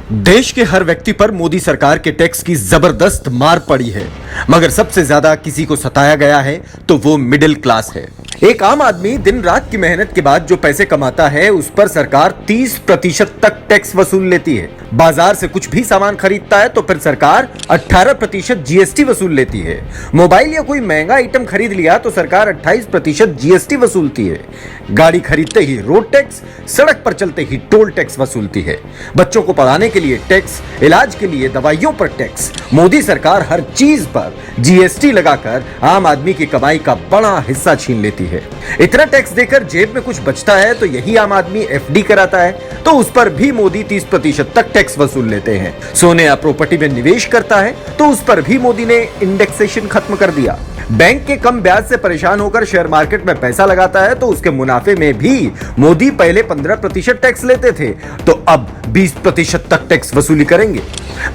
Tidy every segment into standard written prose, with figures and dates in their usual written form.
देश के हर व्यक्ति पर मोदी सरकार के टैक्स की जबरदस्त मार पड़ी है, मगर सबसे ज्यादा किसी को सताया गया है तो वो मिडिल क्लास है। एक आम आदमी दिन रात की मेहनत के बाद जो पैसे कमाता है उस पर सरकार 30% तक टैक्स वसूल लेती है। बाजार से कुछ भी सामान खरीदता है तो फिर सरकार 18% जीएसटी वसूल लेती है। मोबाइल या कोई महंगा आइटम खरीद लिया तो सरकार 28% जीएसटी वसूलती है। गाड़ी खरीदते ही रोड टैक्स, सड़क पर चलते ही टोल टैक्स वसूलती है। बच्चों को पढ़ाने के लिए टैक्स, इलाज के लिए दवाइयों पर टैक्स। मोदी सरकार हर चीज पर जीएसटी लगाकर आम आदमी की कमाई का बड़ा हिस्सा छीन लेती है। इतना टैक्स देकर जेब में कुछ बचता है तो यही आम आदमी एफडी कराता है तो उस पर भी मोदी 30% तक टैक्स वसूल लेते हैं। सोने या प्रॉपर्टी में निवेश करता है तो उस पर भी मोदी ने इंडेक्सेशन खत्म कर दिया। बैंक के कम ब्याज से परेशान होकर शेयर मार्केट में पैसा लगाता है तो उसके मुनाफे में भी मोदी पहले 15% टैक्स लेते थे तो अब 20% तक टैक्स वसूली करेंगे।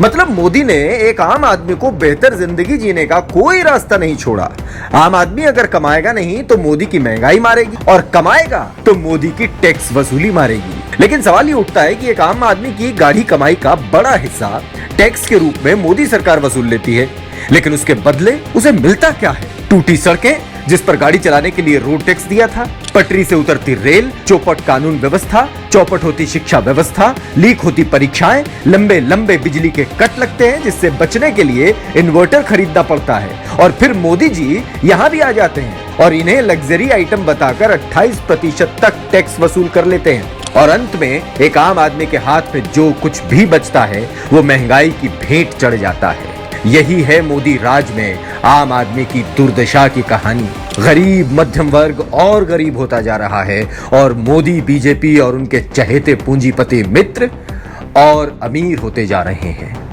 मतलब मोदी ने एक आम आदमी को बेहतर जिंदगी जीने का कोई रास्ता नहीं छोड़ा। आम आदमी अगर कमाएगा नहीं तो मोदी की महंगाई मारेगी और कमाएगा तो मोदी की टैक्स वसूली मारेगी। लेकिन सवाल ये उठता है कि एक आम आदमी की गाढ़ी कमाई का बड़ा हिस्सा टैक्स के रूप में मोदी सरकार वसूल लेती है, लेकिन उसके बदले उसे मिलता क्या है? टूटी सड़कें जिस पर गाड़ी चलाने के लिए रोड टैक्स दिया था, पटरी से उतरती रेल, चौपट कानून व्यवस्था, चौपट होती शिक्षा व्यवस्था, लीक होती परीक्षाएं, लंबे लंबे बिजली के कट लगते हैं जिससे बचने के लिए इन्वर्टर खरीदना पड़ता है और फिर मोदी जी यहां भी आ जाते हैं और इन्हें लग्जरी आइटम बताकर 28% तक टैक्स वसूल कर लेते हैं और अंत में एक आम आदमी के हाथ में जो कुछ भी बचता है वो महंगाई की भेंट चढ़ जाता है। यही है मोदी राज में आम आदमी की दुर्दशा की कहानी। गरीब मध्यम वर्ग और गरीब होता जा रहा है और मोदी, बीजेपी और उनके चहेते पूंजीपति मित्र और अमीर होते जा रहे हैं।